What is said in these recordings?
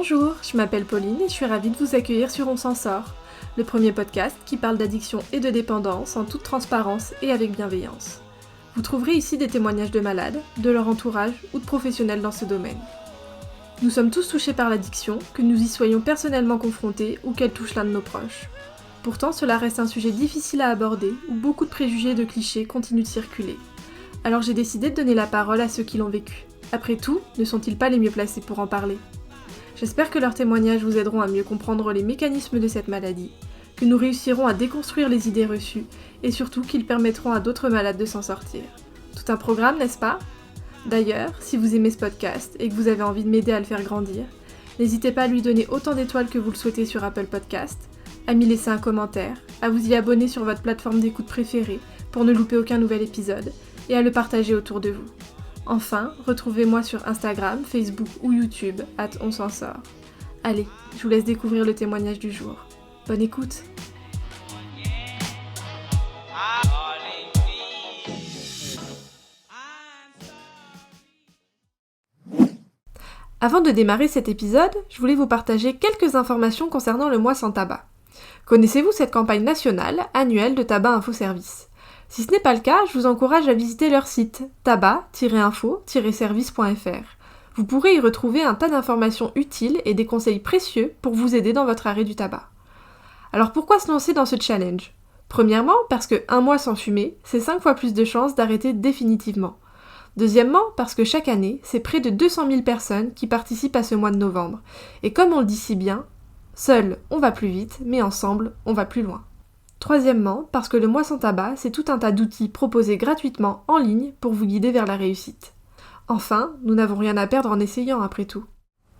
Bonjour, je m'appelle Pauline et je suis ravie de vous accueillir sur On s'en sort, le premier podcast qui parle d'addiction et de dépendance en toute transparence et avec bienveillance. Vous trouverez ici des témoignages de malades, de leur entourage ou de professionnels dans ce domaine. Nous sommes tous touchés par l'addiction, que nous y soyons personnellement confrontés ou qu'elle touche l'un de nos proches. Pourtant, cela reste un sujet difficile à aborder où beaucoup de préjugés et de clichés continuent de circuler. Alors j'ai décidé de donner la parole à ceux qui l'ont vécu. Après tout, ne sont-ils pas les mieux placés pour en parler ? J'espère que leurs témoignages vous aideront à mieux comprendre les mécanismes de cette maladie, que nous réussirons à déconstruire les idées reçues et surtout qu'ils permettront à d'autres malades de s'en sortir. Tout un programme, n'est-ce pas ? D'ailleurs, si vous aimez ce podcast et que vous avez envie de m'aider à le faire grandir, n'hésitez pas à lui donner autant d'étoiles que vous le souhaitez sur Apple Podcast, à m'y laisser un commentaire, à vous y abonner sur votre plateforme d'écoute préférée pour ne louper aucun nouvel épisode et à le partager autour de vous. Enfin, retrouvez-moi sur Instagram, Facebook ou YouTube, @on s'en sort. Allez, je vous laisse découvrir le témoignage du jour. Bonne écoute! Avant de démarrer cet épisode, je voulais vous partager quelques informations concernant le mois sans tabac. Connaissez-vous cette campagne nationale annuelle de tabac info service ? Si ce n'est pas le cas, je vous encourage à visiter leur site tabac-info-service.fr. Vous pourrez y retrouver un tas d'informations utiles et des conseils précieux pour vous aider dans votre arrêt du tabac. Alors pourquoi se lancer dans ce challenge ? Premièrement, parce que 1 mois sans fumer, c'est 5 fois plus de chances d'arrêter définitivement. Deuxièmement, parce que chaque année, c'est près de 200 000 personnes qui participent à ce mois de novembre. Et comme on le dit si bien, seul on va plus vite, mais ensemble on va plus loin. Troisièmement, parce que le mois sans tabac, c'est tout un tas d'outils proposés gratuitement en ligne pour vous guider vers la réussite. Enfin, nous n'avons rien à perdre en essayant après tout.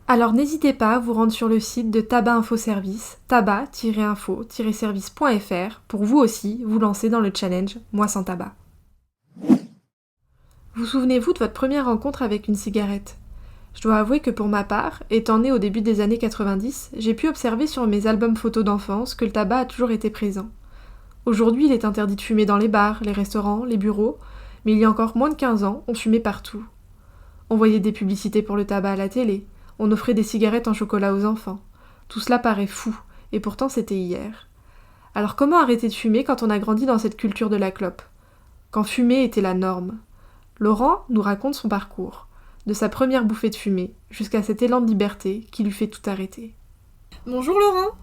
Alors n'hésitez pas à vous rendre sur le site de Tabac Info Service, tabac-info-service.fr pour vous aussi vous lancer dans le challenge Mois sans tabac. Vous souvenez-vous de votre première rencontre avec une cigarette ? Je dois avouer que pour ma part, étant née au début des années 90, j'ai pu observer sur mes albums photos d'enfance que le tabac a toujours été présent. Aujourd'hui, il est interdit de fumer dans les bars, les restaurants, les bureaux, mais il y a encore moins de 15 ans, on fumait partout. On voyait des publicités pour le tabac à la télé, on offrait des cigarettes en chocolat aux enfants. Tout cela paraît fou, et pourtant c'était hier. Alors comment arrêter de fumer quand on a grandi dans cette culture de la clope ? Quand fumer était la norme. Laurent nous raconte son parcours, de sa première bouffée de fumée jusqu'à cet élan de liberté qui lui fait tout arrêter. Bonjour Laurent.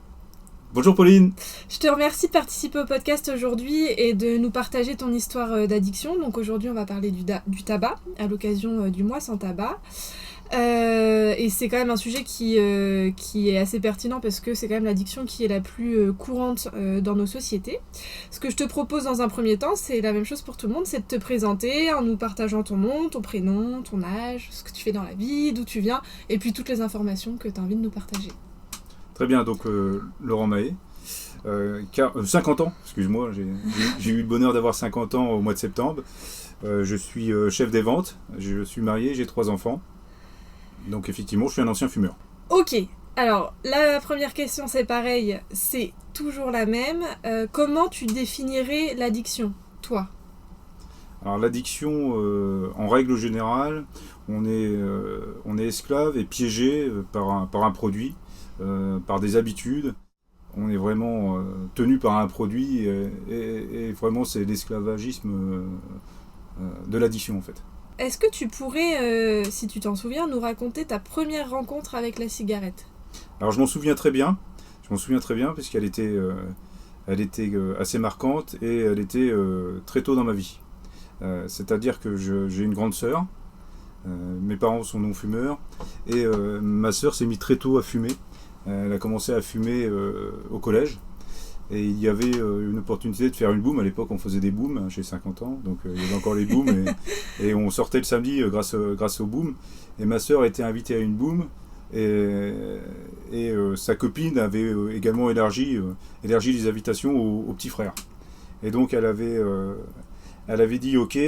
Bonjour Pauline. Je te remercie de participer au podcast aujourd'hui et de nous partager ton histoire d'addiction. Donc aujourd'hui on va parler du tabac à l'occasion du mois sans tabac. Et c'est quand même un sujet qui est assez pertinent parce que c'est quand même l'addiction qui est la plus courante dans nos sociétés. Ce que je te propose dans un premier temps, c'est la même chose pour tout le monde, c'est de te présenter en nous partageant ton nom, ton prénom, ton âge, ce que tu fais dans la vie, d'où tu viens, et puis toutes les informations que tu as envie de nous partager. Très bien, donc Laurent Mahé, 50 ans, excuse-moi, j'ai eu le bonheur d'avoir 50 ans au mois de septembre. Je suis chef des ventes, je suis marié, j'ai 3 enfants. Donc effectivement, je suis un ancien fumeur. Ok, alors la première question c'est pareil, c'est toujours la même. Comment tu définirais l'addiction, toi ? Alors l'addiction, en règle générale, on est esclave et piégé par un produit, par des habitudes. On est vraiment tenu par un produit et vraiment c'est l'esclavagisme de l'addiction en fait. Est-ce que tu pourrais, si tu t'en souviens, nous raconter ta première rencontre avec la cigarette ? Alors je m'en souviens très bien parce qu'elle était assez marquante et elle était très tôt dans ma vie. C'est-à-dire que j'ai une grande sœur, mes parents sont non-fumeurs et ma sœur s'est mise très tôt à fumer. Elle a commencé à fumer au collège. Et il y avait une opportunité de faire une boum. À l'époque, on faisait des booms, j'ai 50 ans, donc il y avait encore les booms. Et on sortait le samedi grâce aux booms. Et ma sœur était invitée à une boum. Et sa copine avait également élargi les invitations aux petits frères. Et donc, elle avait dit OK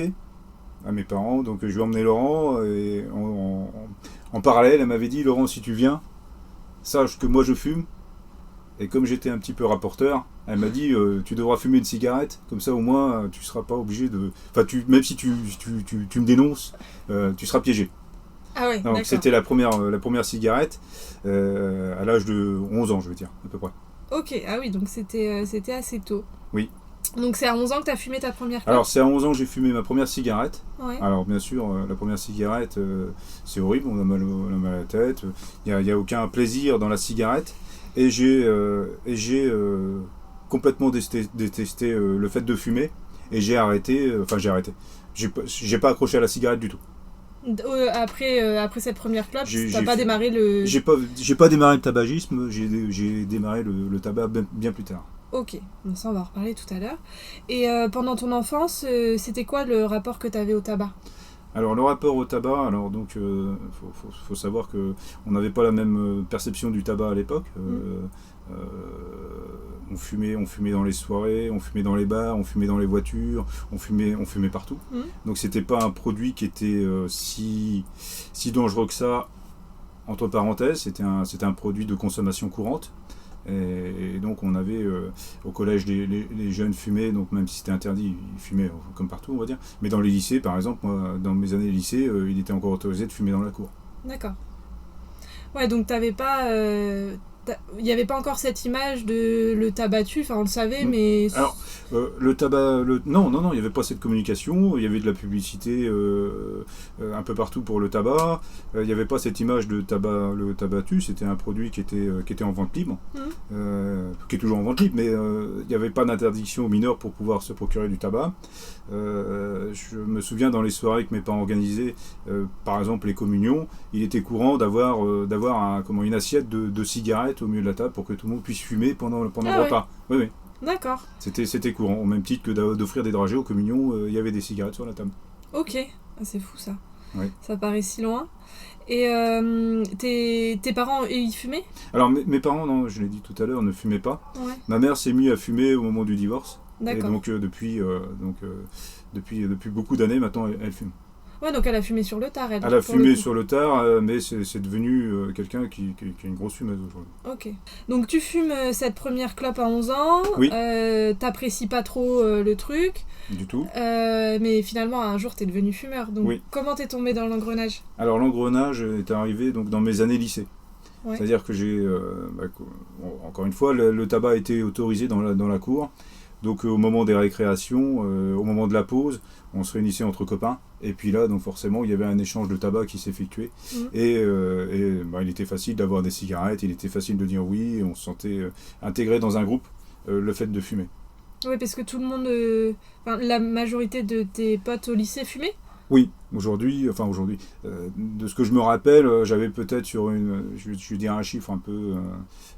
à mes parents. Donc, je lui ai emmené Laurent. Et en parallèle, elle m'avait dit, Laurent, si tu viens, sache que moi, je fume. Et comme j'étais un petit peu rapporteur, elle m'a dit tu devras fumer une cigarette, comme ça au moins tu seras pas obligé de. Enfin, même si tu me dénonces, tu seras piégé. Ah ouais, Donc d'accord. c'était la première cigarette à l'âge de 11 ans, je veux dire, à peu près. Ok, ah oui, donc c'était assez tôt. Oui. Donc c'est à 11 ans que tu as fumé ta première clope? Alors c'est à 11 ans que j'ai fumé ma première cigarette. Ouais. Alors bien sûr, la première cigarette, c'est horrible, on a mal à la tête, il n'y a aucun plaisir dans la cigarette. Et j'ai complètement détesté le fait de fumer. Et j'ai arrêté. J'ai pas accroché à la cigarette du tout. Après cette première clope, J'ai t'as pas démarré le... J'ai pas démarré le tabagisme, j'ai démarré le tabac bien plus tard. Ok, bon, ça on va en reparler tout à l'heure. Et pendant ton enfance, c'était quoi le rapport que t'avais au tabac? Alors le rapport au tabac, alors donc faut savoir que on n'avait pas la même perception du tabac à l'époque. On fumait dans les soirées, on fumait dans les bars, on fumait dans les voitures, on fumait partout. Donc c'était pas un produit qui était si dangereux que ça. Entre parenthèses, c'était un produit de consommation courante. Et donc on avait au collège les jeunes fumaient, donc même si c'était interdit, ils fumaient comme partout on va dire. Mais dans les lycées par exemple, moi dans mes années lycée, il était encore autorisé de fumer dans la cour. D'accord. Ouais, donc t'avais pas... Il n'y avait pas encore cette image de le tabac tue, enfin on le savait, mais... Alors, le tabac... Non, il n'y avait pas cette communication, il y avait de la publicité un peu partout pour le tabac, il n'y avait pas cette image de tabac, le tabac tue, c'était un produit qui était en vente libre, qui est toujours en vente libre, mais il n'y avait pas d'interdiction aux mineurs pour pouvoir se procurer du tabac. Je me souviens dans les soirées que mes parents organisaient, par exemple les communions, il était courant d'avoir une assiette de cigarettes au milieu de la table pour que tout le monde puisse fumer pendant le repas. Oui. D'accord. C'était courant, au même titre que d'offrir des dragées aux communions, il y avait des cigarettes sur la table. Ok, c'est fou ça. Oui. Ça paraît si loin. Et tes parents, ils fumaient? Alors mes parents, non, je l'ai dit tout à l'heure, ne fumaient pas. Ouais. Ma mère s'est mise à fumer au moment du divorce. D'accord. Et donc depuis beaucoup d'années maintenant, elle fume. Ouais, donc elle a fumé sur le tard. Elle a fumé sur le tard, mais c'est devenu quelqu'un qui est une grosse fumeuse aujourd'hui. Ok. Donc tu fumes cette première clope à 11 ans. Oui. T'apprécies pas trop le truc. Du tout. Mais finalement, un jour, t'es devenu fumeur. Donc oui. Comment t'es tombé dans l'engrenage? Alors l'engrenage est arrivé donc, dans mes années lycée. Ouais. C'est-à-dire que j'ai... encore une fois, le tabac a été autorisé dans la cour. Donc au moment des récréations, au moment de la pause, on se réunissait entre copains. Et puis là, donc forcément, il y avait un échange de tabac qui s'effectuait. Et il était facile d'avoir des cigarettes, il était facile de dire oui. Et on se sentait intégré dans un groupe, le fait de fumer. Oui, parce que tout le monde... la majorité de tes potes au lycée fumaient? Oui, aujourd'hui, de ce que je me rappelle, j'avais peut-être sur je vais dire un chiffre un peu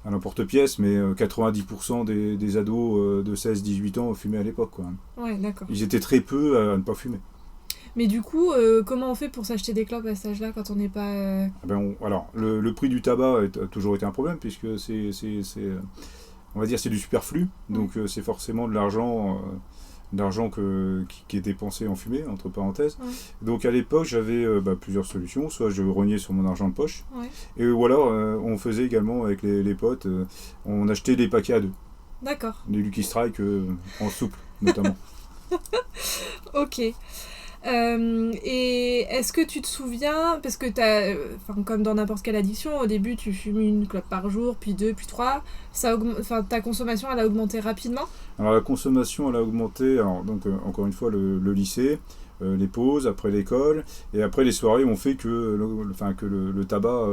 à l'emporte-pièce, mais 90% des ados de 16-18 ans fumaient à l'époque, quoi. Ouais, d'accord. Ils étaient très peu à ne pas fumer. Mais du coup, comment on fait pour s'acheter des clopes à cet âge-là quand on n'est pas... Alors, le prix du tabac a toujours été un problème, puisque on va dire c'est du superflu, donc c'est forcément de l'argent... qui est dépensé en fumée, entre parenthèses. Ouais. Donc à l'époque, j'avais plusieurs solutions. Soit je rognais sur mon argent de poche, ou alors on faisait également avec les potes, on achetait des paquets à deux. D'accord. Des Lucky Strike en souple, notamment. Ok. Et est-ce que tu te souviens, parce que comme dans n'importe quelle addiction, au début tu fumes une clope par jour, puis deux, puis trois, ta consommation elle a augmenté rapidement? Alors la consommation elle a augmenté, encore une fois le lycée, les pauses, après l'école, et après les soirées ont fait que le tabac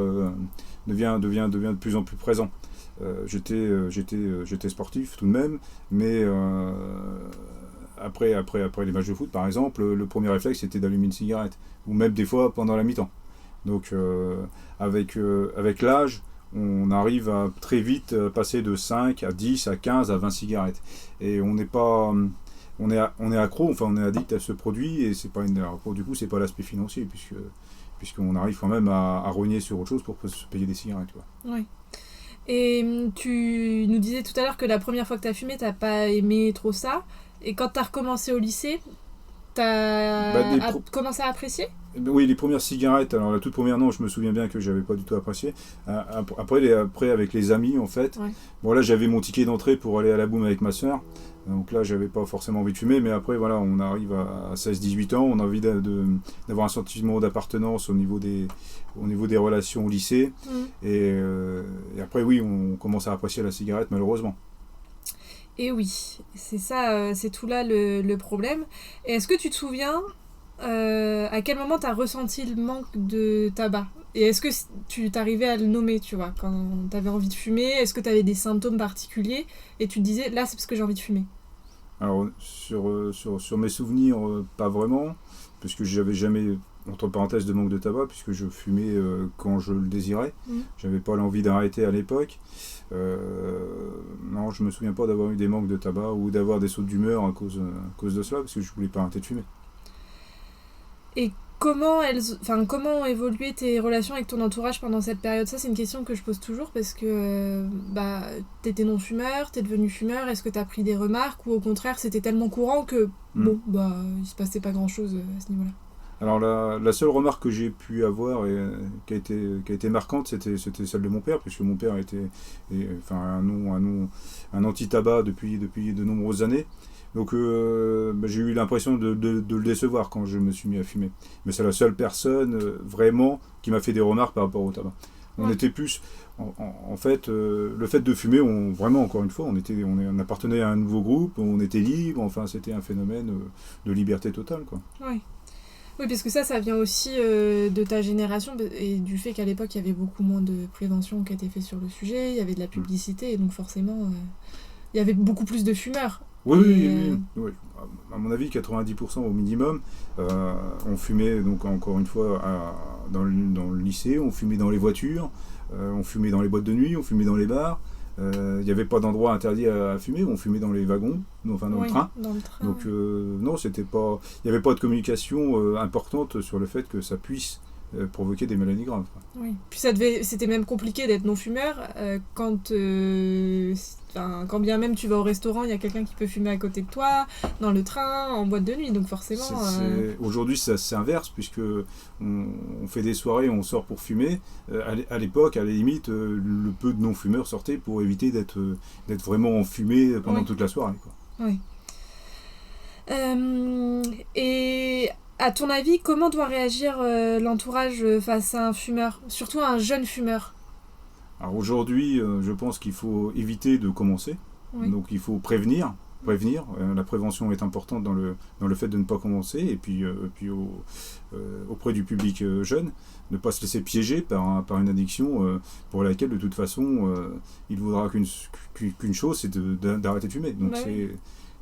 devient de plus en plus présent. J'étais sportif tout de même, mais après les matchs de foot, par exemple, le premier réflexe c'était d'allumer une cigarette, ou même des fois pendant la mi-temps. Donc avec l'âge, on arrive à très vite passer de 5 à 10 à 15 à 20 cigarettes. Et on est accro, on est addict à ce produit, et c'est pas du coup c'est pas l'aspect financier, puisqu'on arrive quand même à rogner sur autre chose pour se payer des cigarettes, quoi. Oui. Et tu nous disais tout à l'heure que la première fois que tu as fumé, t'as pas aimé trop ça. Et quand tu as recommencé au lycée, t'as commencé à apprécier ? Oui, les premières cigarettes, alors la toute première, non, je me souviens bien que j'avais pas du tout apprécié. Après, avec les amis, en fait, bon là j'avais mon ticket d'entrée pour aller à la boum avec ma soeur, donc là j'avais pas forcément envie de fumer, mais après voilà, on arrive à 16-18 ans, on a envie d'avoir un sentiment d'appartenance au niveau des relations au lycée, et après oui, on commence à apprécier la cigarette malheureusement. Et oui, c'est ça, c'est tout là le problème. Et est-ce que tu te souviens à quel moment tu as ressenti le manque de tabac ? Et est-ce que tu t'arrivais à le nommer, tu vois, quand tu avais envie de fumer ? Est-ce que tu avais des symptômes particuliers et tu te disais, là, c'est parce que j'ai envie de fumer ? Alors, sur mes souvenirs, pas vraiment, puisque j'avais jamais, entre parenthèses, de manque de tabac, puisque je fumais quand je le désirais. J'avais pas l'envie d'arrêter à l'époque. Non, je me souviens pas d'avoir eu des manques de tabac ou d'avoir des sautes d'humeur à cause de cela, parce que je voulais pas arrêter de fumer. Et comment ont évolué tes relations avec ton entourage pendant cette période ? Ça, c'est une question que je pose toujours parce que t'étais non-fumeur, t'es devenu fumeur. Est-ce que t'as pris des remarques ou au contraire, c'était tellement courant que il se passait pas grand-chose à ce niveau-là ? Alors la seule remarque que j'ai pu avoir et qui a été marquante, c'était celle de mon père, puisque mon père était un anti-tabac depuis de nombreuses années. Donc j'ai eu l'impression de le décevoir quand je me suis mis à fumer. Mais c'est la seule personne vraiment qui m'a fait des remarques par rapport au tabac. On était plus... En fait, le fait de fumer, encore une fois, on appartenait à un nouveau groupe, on était libre, enfin c'était un phénomène de liberté totale, quoi. Oui, parce que ça vient aussi de ta génération et du fait qu'à l'époque, il y avait beaucoup moins de prévention qui était faite sur le sujet, il y avait de la publicité, et donc forcément, il y avait beaucoup plus de fumeurs. Oui. À mon avis, 90% au minimum. On fumait, donc encore une fois, dans le lycée, on fumait dans les voitures, on fumait dans les boîtes de nuit, on fumait dans les bars. Il n'y avait pas d'endroit interdit à fumer, on fumait dans les wagons, le train. Dans le train. Donc non, c'était pas, il n'y avait pas de communication importante sur le fait que ça puisse provoquer des maladies graves. Oui. Puis c'était même compliqué d'être non-fumeur quand bien même tu vas au restaurant, il y a quelqu'un qui peut fumer à côté de toi, dans le train, en boîte de nuit, donc forcément... Aujourd'hui, ça s'inverse, puisque on fait des soirées, on sort pour fumer. À l'époque, à la limite, le peu de non-fumeurs sortaient pour éviter d'être vraiment enfumés pendant toute la soirée, quoi. Oui. Et à ton avis, comment doit réagir l'entourage face à un fumeur, surtout à un jeune fumeur ? Alors aujourd'hui, je pense qu'il faut éviter de commencer. Donc il faut prévenir. La prévention est importante dans le fait de ne pas commencer, et puis auprès du public jeune, ne pas se laisser piéger par une addiction pour laquelle de toute façon il voudra qu'une chose, c'est d'arrêter de fumer. Donc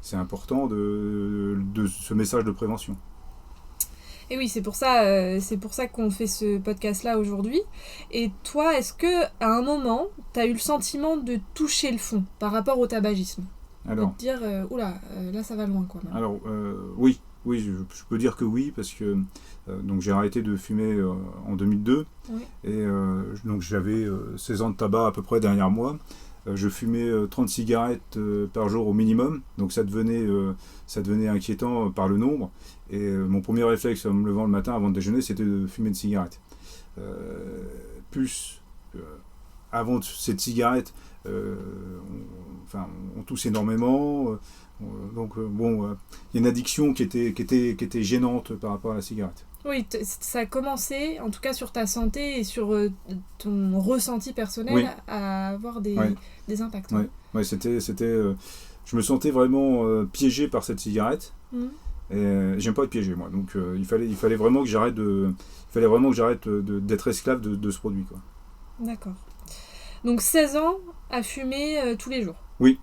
c'est important de ce message de prévention. Et oui, c'est pour ça qu'on fait ce podcast-là aujourd'hui. Et toi, est-ce que à un moment, tu as eu le sentiment de toucher le fond par rapport au tabagisme ? Alors, de te dire, là ça va loin, quoi. Même. Alors, oui, je peux dire que oui, parce que donc j'ai arrêté de fumer en 2002, et donc j'avais 16 ans de tabac à peu près derrière moi. Je fumais 30 cigarettes par jour au minimum, donc ça devenait inquiétant par le nombre. Et mon premier réflexe en me levant le matin avant de déjeuner, c'était de fumer une cigarette. Avant cette cigarette, on tousse énormément. Donc il y a une addiction qui était gênante par rapport à la cigarette. Oui, ça a commencé, en tout cas sur ta santé et sur ton ressenti personnel, à avoir des impacts. Oui, c'était je me sentais vraiment piégé par cette cigarette. Et j'aime pas être piégé, moi. Donc il fallait vraiment que j'arrête d'être esclave de ce produit, quoi. D'accord. Donc 16 ans à fumer tous les jours. Oui.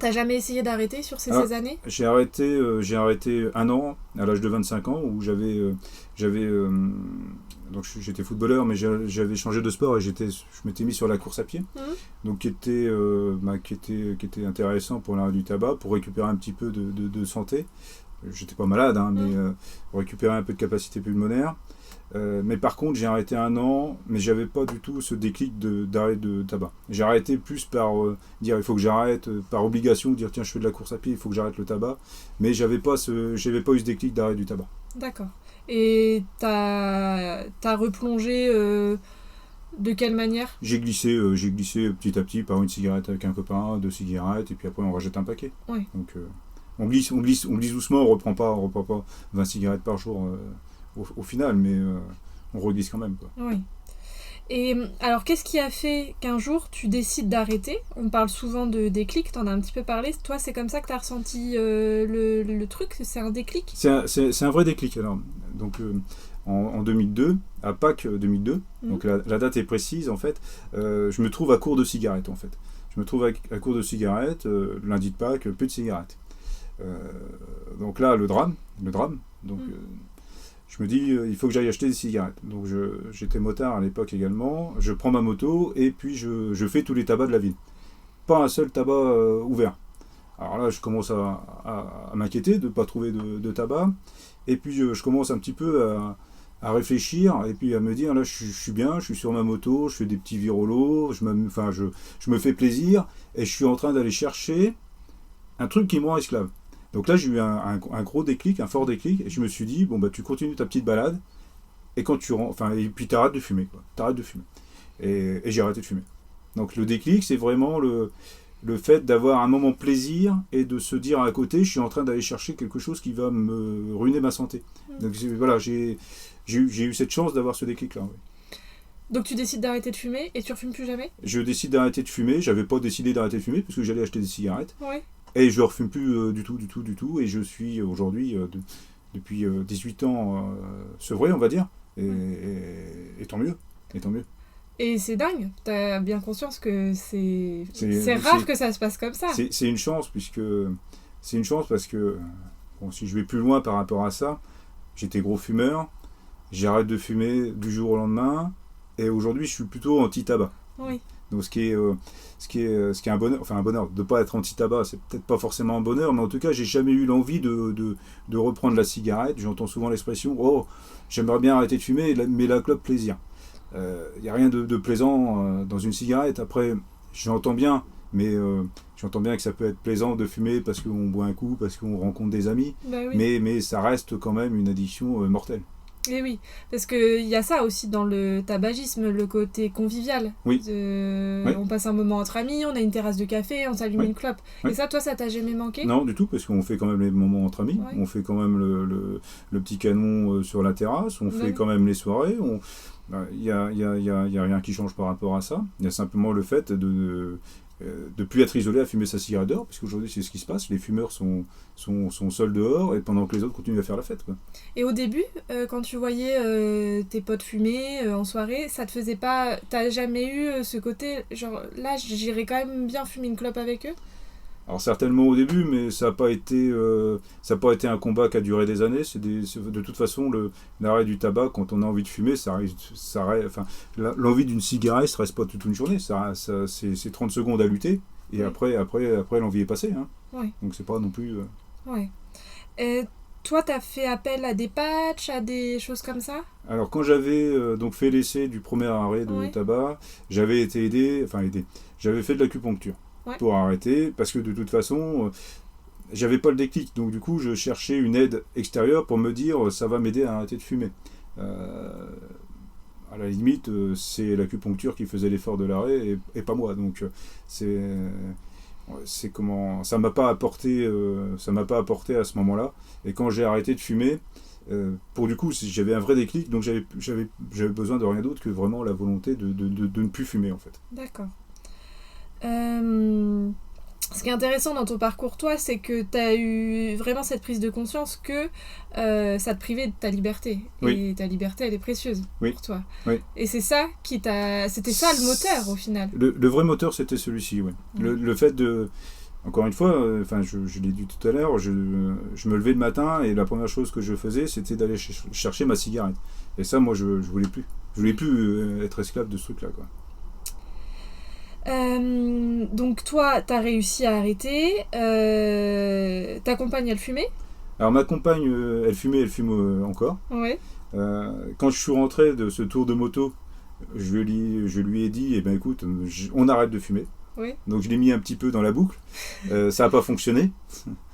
T'as jamais essayé d'arrêter sur ces 16 années ? J'ai arrêté un an, à l'âge de 25 ans, où donc j'étais footballeur, mais j'avais changé de sport et je m'étais mis sur la course à pied, donc qui était intéressant pour l'arrêt du tabac, pour récupérer un petit peu de santé. j'étais pas malade, hein, mais récupérer un peu de capacité pulmonaire. Mais par contre, j'ai arrêté 1 an, mais j'avais pas du tout ce déclic d'arrêt de tabac. J'ai arrêté plus par dire il faut que j'arrête, par obligation, dire tiens je fais de la course à pied, il faut que j'arrête le tabac. Mais j'avais pas eu ce déclic d'arrêt du tabac. D'accord. Et t'as replongé de quelle manière ? J'ai glissé petit à petit par une cigarette avec un copain, 2 cigarettes, et puis après on rejette un paquet. Oui. Donc on glisse doucement, on reprend pas 20 cigarettes par jour au final, mais on reglisse quand même, quoi. Oui. Et alors, qu'est-ce qui a fait qu'un jour tu décides d'arrêter ? On parle souvent de déclic, t'en as un petit peu parlé. Toi, c'est comme ça que t'as ressenti le truc ? C'est un déclic ? C'est un vrai déclic. Alors, donc, en 2002, à Pâques 2002, donc la date est précise, en fait, je me trouve à court de cigarettes, en fait. Je me trouve à court de cigarettes, lundi de Pâques, plus de cigarettes. Donc là, le drame. Donc, je me dis, il faut que j'aille acheter des cigarettes. Donc j'étais motard à l'époque également. Je prends ma moto et puis je fais tous les tabacs de la ville. Pas un seul tabac ouvert. Alors là, je commence à m'inquiéter de ne pas trouver de tabac. Et puis je commence un petit peu à réfléchir et puis à me dire, là je suis bien, je suis sur ma moto, je fais des petits virolos, je me fais plaisir et je suis en train d'aller chercher un truc qui me rend esclave. Donc là, j'ai eu un gros déclic, un fort déclic, et je me suis dit, bon, bah, tu continues ta petite balade, et quand tu rentres, et puis t'arrêtes de fumer, quoi. T'arrêtes de fumer. Et j'ai arrêté de fumer. Donc le déclic, c'est vraiment le fait d'avoir un moment plaisir, et de se dire à côté, je suis en train d'aller chercher quelque chose qui va me ruiner ma santé. Donc voilà, j'ai eu cette chance d'avoir ce déclic-là, oui. Donc tu décides d'arrêter de fumer, et tu refumes plus jamais ? Je décide d'arrêter de fumer, j'avais pas décidé d'arrêter de fumer, parce que j'allais acheter des cigarettes. Oui. Et je ne refume plus du tout. Et je suis aujourd'hui, depuis 18 ans, sevré, on va dire. Et tant mieux. Et c'est dingue. T'as bien conscience que c'est rare que ça se passe comme ça. C'est une chance, parce que, bon, si je vais plus loin par rapport à ça, j'étais gros fumeur. J'arrête de fumer du jour au lendemain. Et aujourd'hui, je suis plutôt anti-tabac. Oui. Donc ce qui est un bonheur, enfin un bonheur, de ne pas être anti-tabac, c'est peut-être pas forcément un bonheur, mais en tout cas, j'ai jamais eu l'envie de reprendre la cigarette. J'entends souvent l'expression, oh, j'aimerais bien arrêter de fumer, mais la clope plaisir. Il n'y a rien de plaisant dans une cigarette. Après, j'entends bien, mais j'entends bien que ça peut être plaisant de fumer parce qu'on boit un coup, parce qu'on rencontre des amis, bah oui. mais ça reste quand même une addiction mortelle. Et oui, parce qu'il y a ça aussi dans le tabagisme, le côté convivial. Oui. Oui. On passe un moment entre amis, on a une terrasse de café, on s'allume une clope. Oui. Et ça, toi, ça t'a jamais manqué ? Non, du tout, parce qu'on fait quand même les moments entre amis. Ouais. On fait quand même le petit canon sur la terrasse, on fait quand même les soirées. Il y a rien qui change par rapport à ça. Il y a simplement le fait de plus être isolé à fumer sa cigarette dehors, parce qu'aujourd'hui c'est ce qui se passe, les fumeurs sont seuls dehors et pendant que les autres continuent à faire la fête, quoi. Et au début, quand tu voyais tes potes fumer en soirée, ça te faisait pas... T'as jamais eu ce côté, genre là j'irais quand même bien fumer une clope avec eux ? Alors certainement au début, mais ça n'a pas été un combat qui a duré des années. De toute façon, l'arrêt du tabac, quand on a envie de fumer, l'envie d'une cigarette, ça reste pas toute une journée. C'est 30 secondes à lutter, et après l'envie est passée. Hein. Oui. Donc c'est pas non plus... Oui. Et toi, t'as fait appel à des patchs, à des choses comme ça ? Alors quand j'avais donc fait l'essai du premier arrêt de tabac, j'avais été aidé. J'avais fait de l'acupuncture. Ouais. Pour arrêter, parce que de toute façon, j'avais pas le déclic, donc du coup je cherchais une aide extérieure pour me dire ça va m'aider à arrêter de fumer. À la limite, c'est l'acupuncture qui faisait l'effort de l'arrêt et pas moi, donc c'est comment ça m'a pas apporté à ce moment-là. Et quand j'ai arrêté de fumer, pour du coup j'avais un vrai déclic, donc j'avais besoin de rien d'autre que vraiment la volonté de ne plus fumer en fait. D'accord. Ce qui est intéressant dans ton parcours, toi, c'est que tu as eu vraiment cette prise de conscience que ça te privait de ta liberté. Oui. Et ta liberté, elle est précieuse pour toi. Oui. Et c'est ça c'était ça le moteur au final. Le vrai moteur, c'était celui-ci, oui. Le fait de... Encore une fois, je l'ai dit tout à l'heure, je me levais le matin et la première chose que je faisais, c'était d'aller chercher ma cigarette. Et ça, moi, je voulais plus. Je voulais plus être esclave de ce truc-là, quoi. Donc toi, t'as réussi à arrêter. Ta compagne, elle fumait ? Alors ma compagne, elle fumait, elle fume encore. Ouais. Quand je suis rentré de ce tour de moto, je lui ai dit, eh ben écoute, on arrête de fumer. Oui. Donc je l'ai mis un petit peu dans la boucle. Ça n'a pas fonctionné.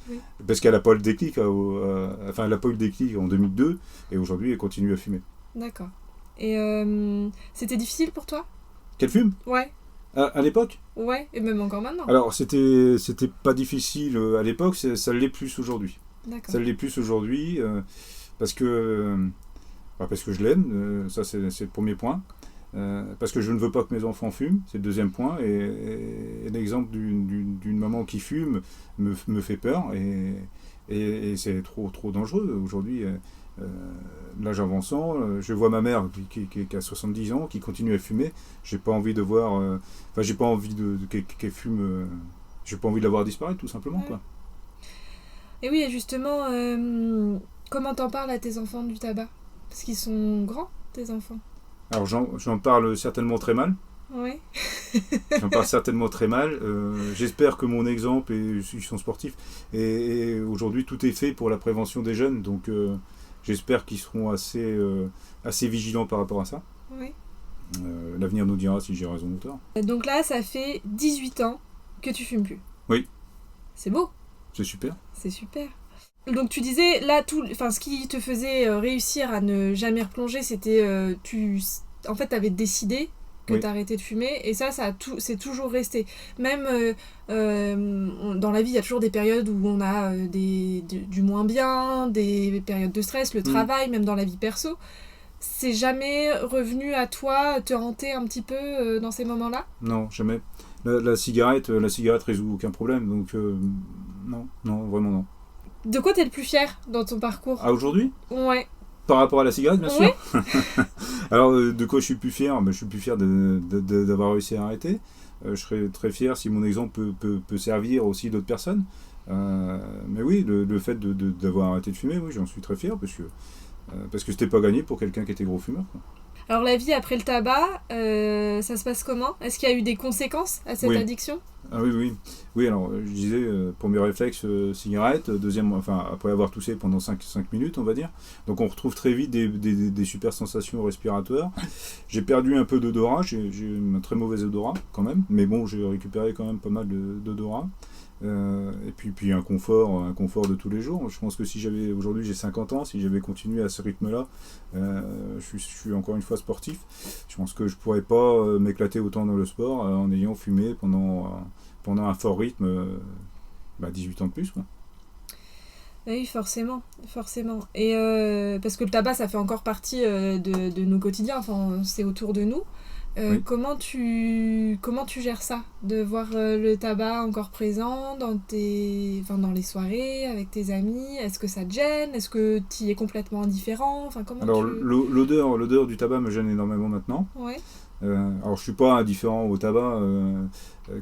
Oui. Parce qu'elle n'a pas le déclic, enfin elle n'a pas eu le déclic en 2002, et aujourd'hui elle continue à fumer. D'accord. Et c'était difficile pour toi? Qu'elle fume Ouais. à l'époque? Ouais, et même encore maintenant. Alors c'était pas difficile à l'époque, ça l'est plus aujourd'hui. D'accord. Ça l'est plus aujourd'hui parce que je l'aime, ça c'est le premier point. Parce que je ne veux pas que mes enfants fument, c'est le deuxième point. Et l'exemple d'une maman qui fume me fait peur et c'est trop dangereux. Aujourd'hui, l'âge avançant, je vois ma mère qui a 70 ans, qui continue à fumer. J'ai pas envie de voir. J'ai pas envie qu'elle fume. J'ai pas envie de la voir disparaître, tout simplement. Ouais. Quoi. Et oui, et justement, comment t'en parles à tes enfants du tabac? Parce qu'ils sont grands, tes enfants. Alors j'en parle certainement très mal. Ouais. J'en parle certainement très mal. J'espère que mon exemple, et ils sont sportifs, et aujourd'hui tout est fait pour la prévention des jeunes, donc j'espère qu'ils seront assez vigilants par rapport à ça. Oui. L'avenir nous dira si j'ai raison ou tort. Donc là, ça fait 18 ans que tu fumes plus. Oui. C'est beau. C'est super. C'est super. Donc tu disais, là, ce qui te faisait réussir à ne jamais replonger, c'était, en fait, t'avais décidé que Oui. t'arrêtais de fumer, et ça c'est toujours resté. Même dans la vie, il y a toujours des périodes où on a du moins bien, des périodes de stress, le travail, même dans la vie perso. C'est jamais revenu à toi, te hanter un petit peu dans ces moments-là? Non, jamais. La cigarette résout aucun problème, donc non, vraiment non. De quoi t'es le plus fier dans ton parcours? Ah, aujourd'hui ? Ouais. Par rapport à la cigarette, bien sûr. Ouais. Alors, de quoi je suis plus fier ? Je suis plus fier d'avoir réussi à arrêter. Je serais très fier si mon exemple peut servir aussi d'autres personnes. Mais oui, le fait d'avoir arrêté de fumer, oui, j'en suis très fier parce que c'était pas gagné pour quelqu'un qui était gros fumeur. Quoi. Alors la vie après le tabac, ça se passe comment? Est-ce qu'il y a eu des conséquences à cette addiction? Ah oui. Oui, alors je disais, premier réflexe, cigarette, deuxième, après avoir toussé pendant 5 minutes, on va dire. Donc on retrouve très vite des super sensations respiratoires. J'ai perdu un peu d'odorat, j'ai un très mauvais odorat quand même, mais bon, j'ai récupéré quand même pas mal d'odorat. Et puis un confort de tous les jours. Je pense que aujourd'hui j'ai 50 ans, si j'avais continué à ce rythme-là, je suis encore une fois sportif. Je pense que je pourrais pas m'éclater autant dans le sport en ayant fumé pendant un fort rythme 18 ans de plus. Quoi. Oui, forcément. Et parce que le tabac, ça fait encore partie de nos quotidiens, enfin, c'est autour de nous. Oui. Comment tu gères ça, de voir le tabac encore présent dans les soirées avec tes amis? Est-ce que ça te gêne? Est-ce que tu y es complètement indifférent? Alors l'odeur du tabac me gêne énormément maintenant. Ouais. Alors je suis pas indifférent au tabac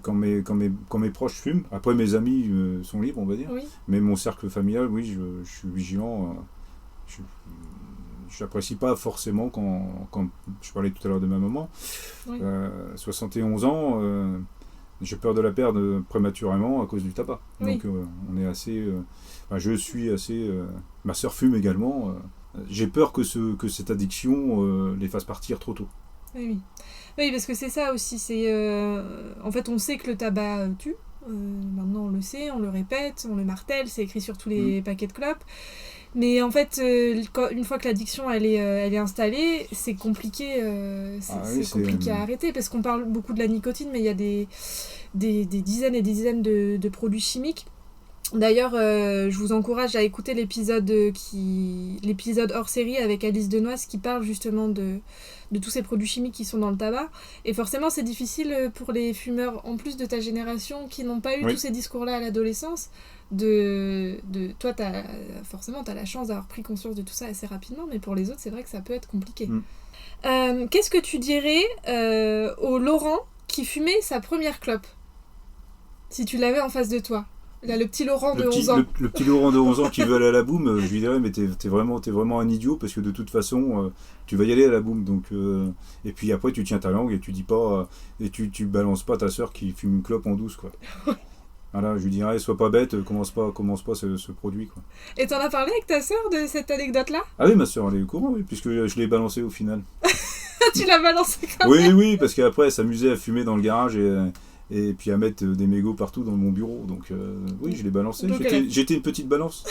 quand mes proches fument. Après mes amis sont libres, on va dire. Oui. Mais mon cercle familial, oui, je suis vigilant. Je n'apprécie pas forcément quand je parlais tout à l'heure de ma maman. Oui. 71 ans, j'ai peur de la perdre prématurément à cause du tabac. Oui. Donc on est assez... je suis assez... ma sœur fume également. J'ai peur que cette addiction les fasse partir trop tôt. Oui, parce que c'est ça aussi. En fait, on sait que le tabac tue. Maintenant, on le sait, on le répète, on le martèle, c'est écrit sur tous les paquets de clopes. Mais en fait, une fois que l'addiction elle est installée, c'est compliqué, compliqué à arrêter, parce qu'on parle beaucoup de la nicotine, mais il y a des dizaines et des dizaines de produits chimiques. D'ailleurs, je vous encourage à écouter l'épisode hors série avec Alice Denoise qui parle justement de tous ces produits chimiques qui sont dans le tabac. Et forcément, c'est difficile pour les fumeurs, en plus de ta génération, qui n'ont pas eu tous ces discours-là à l'adolescence. Toi, forcément, tu as la chance d'avoir pris conscience de tout ça assez rapidement, mais pour les autres, c'est vrai que ça peut être compliqué. Qu'est-ce que tu dirais au Laurent qui fumait sa première clope, si tu l'avais en face de toi? Là, le petit Laurent de 11 ans. Le petit Laurent de 11 ans qui veut aller à la boum, je lui dirais, mais t'es vraiment un idiot, parce que de toute façon, tu vas y aller à la boum. Donc, et puis après, tu tiens ta langue et tu dis pas, et tu balances pas ta soeur qui fume une clope en douce, quoi. Voilà, je lui dirais, sois pas bête, commence pas ce produit, quoi. Et t'en as parlé avec ta sœur de cette anecdote-là? Ah oui, ma soeur, elle est au courant, oui, puisque je l'ai balancé au final. Tu l'as balancé quand Oui, même. oui, parce qu'après, elle s'amusait à fumer dans le garage et puis à mettre des mégots partout dans mon bureau. Donc oui, je l'ai balancé. Donc, J'étais une petite balance.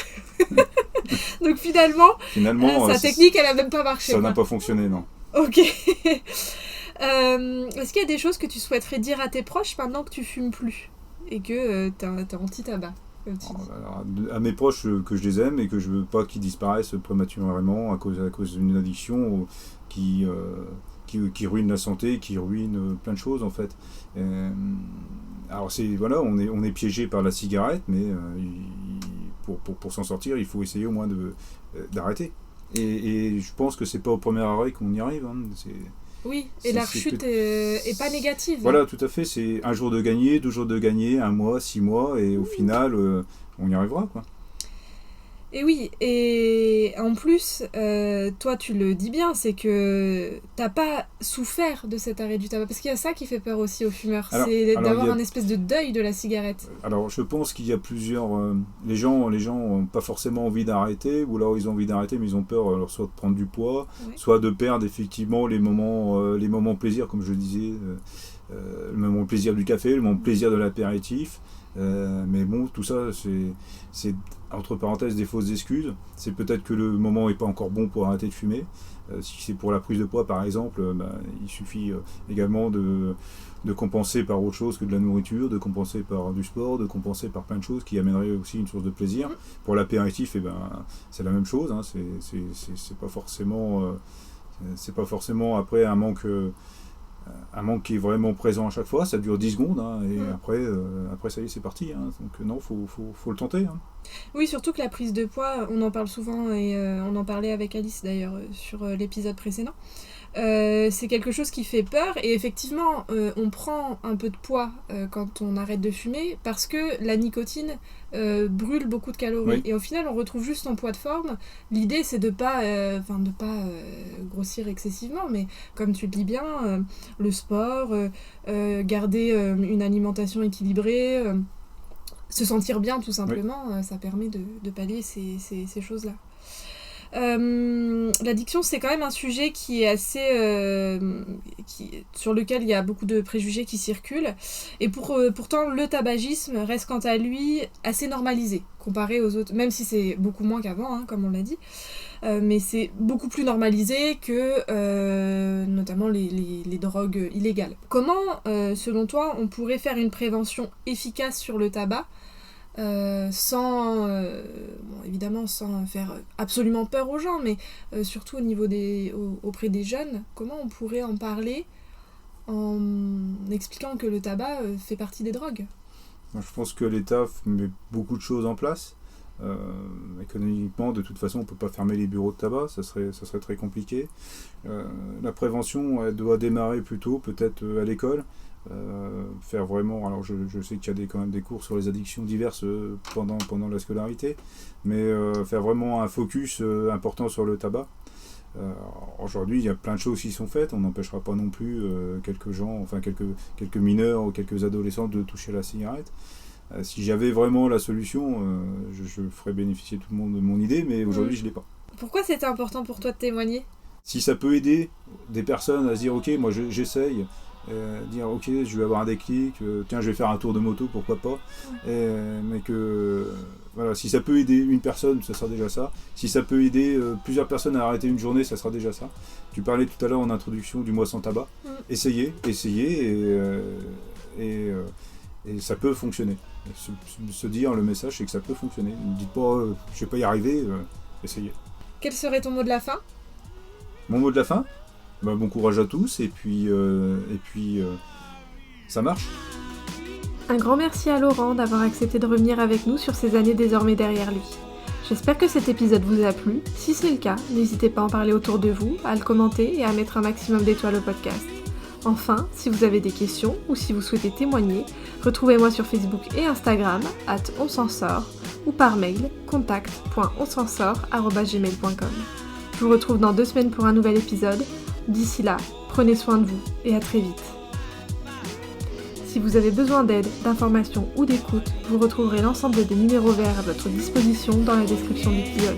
Donc finalement, Finalement, sa technique, elle a même pas marché. ça quoi. n'a pas fonctionné, non. Ok. Est-ce qu'il y a des choses que tu souhaiterais dire à tes proches maintenant que tu fumes plus et que t'es anti-tabac, comme tu dis? Alors, à mes proches, que je les aime et que je veux pas qu'ils disparaissent prématurément à cause d'une addiction qui ruine la santé, qui ruine plein de choses en fait. Alors voilà, on est piégé par la cigarette, mais pour s'en sortir, il faut essayer au moins d'arrêter. Et je pense que c'est pas au premier arrêt qu'on y arrive. Hein. Oui, et la rechute est pas négative. Voilà, tout à fait. C'est un jour de gagner, 2 jours de gagner, 1 mois, 6 mois, et au final, on y arrivera, quoi. Et oui, et en plus, toi tu le dis bien, c'est que t'as pas souffert de cet arrêt du tabac. Parce qu'il y a ça qui fait peur aussi aux fumeurs, c'est d'avoir un espèce de deuil de la cigarette. Alors je pense qu'il y a plusieurs... les gens n'ont pas forcément envie d'arrêter, ou alors ils ont envie d'arrêter mais ils ont peur alors, soit de prendre du poids, soit de perdre effectivement les moments plaisir, comme je le disais, le moment plaisir du café, le moment plaisir de l'apéritif. Mais bon, tout ça, c'est entre parenthèses des fausses excuses. C'est peut-être que le moment n'est pas encore bon pour arrêter de fumer. Si c'est pour la prise de poids, par exemple, il suffit également de compenser par autre chose que de la nourriture, de compenser par du sport, de compenser par plein de choses qui amèneraient aussi une source de plaisir. Pour l'apéritif, c'est la même chose. Hein. C'est pas forcément après un manque qui est vraiment présent à chaque fois, ça dure 10 secondes, hein, et après ça y est, c'est parti. Hein, donc non, faut le tenter. Hein. Oui, surtout que la prise de poids, on en parle souvent, et on en parlait avec Alice d'ailleurs sur l'épisode précédent. C'est quelque chose qui fait peur, et effectivement, on prend un peu de poids quand on arrête de fumer, parce que la nicotine brûle beaucoup de calories. Oui. Et au final, on retrouve juste son poids de forme. L'idée, c'est de pas grossir excessivement, mais comme tu le dis bien, le sport, garder une alimentation équilibrée, se sentir bien tout simplement, ça permet de pallier ces choses-là. L'addiction, c'est quand même un sujet qui est assez sur lequel il y a beaucoup de préjugés qui circulent, et pourtant le tabagisme reste quant à lui assez normalisé comparé aux autres, même si c'est beaucoup moins qu'avant, hein, comme on l'a dit, mais c'est beaucoup plus normalisé que notamment les drogues illégales. Comment selon toi on pourrait faire une prévention efficace sur le tabac évidemment sans faire absolument peur aux gens, mais surtout auprès des jeunes, comment on pourrait en parler en expliquant que le tabac fait partie des drogues? Je pense que l'État met beaucoup de choses en place. Économiquement, de toute façon, on ne peut pas fermer les bureaux de tabac, ça serait très compliqué. La prévention, elle doit démarrer plutôt peut-être à l'école. Faire vraiment, alors je sais qu'il y a quand même des cours sur les addictions diverses pendant la scolarité, mais faire vraiment un focus important sur le tabac. Aujourd'hui, il y a plein de choses qui sont faites, on n'empêchera pas non plus quelques mineurs ou quelques adolescents de toucher la cigarette. Si j'avais vraiment la solution, je ferais bénéficier tout le monde de mon idée, mais aujourd'hui je ne l'ai pas. Pourquoi c'était important pour toi de témoigner ? Si ça peut aider des personnes à se dire ok, moi j'essaye, dire ok, je vais avoir un déclic, tiens, je vais faire un tour de moto, pourquoi pas, mais que voilà, si ça peut aider une personne, ça sera déjà ça. Si ça peut aider plusieurs personnes à arrêter une journée, ça sera déjà ça. Tu parlais tout à l'heure en introduction du mois sans tabac. Essayez, et ça peut fonctionner. Se dire, le message, c'est que ça peut fonctionner. Ne dites pas je vais pas y arriver, essayez. Quel serait ton mot de la fin ? Mon mot de la fin ? Bon courage à tous, et puis ça marche. Un grand merci à Laurent d'avoir accepté de revenir avec nous sur ces années désormais derrière lui. J'espère que cet épisode vous a plu. Si c'est le cas, n'hésitez pas à en parler autour de vous, à le commenter et à mettre un maximum d'étoiles au podcast. Enfin, si vous avez des questions ou si vous souhaitez témoigner, retrouvez-moi sur Facebook et Instagram @onsensort ou par mail contact.onsensort@gmail.com. Je vous retrouve dans 2 semaines pour un nouvel épisode. D'ici là, prenez soin de vous et à très vite. Si Si vous avez besoin d'aide, d'informations ou d'écoute, vous retrouverez l'ensemble des numéros verts à votre disposition dans la description de l'épisode.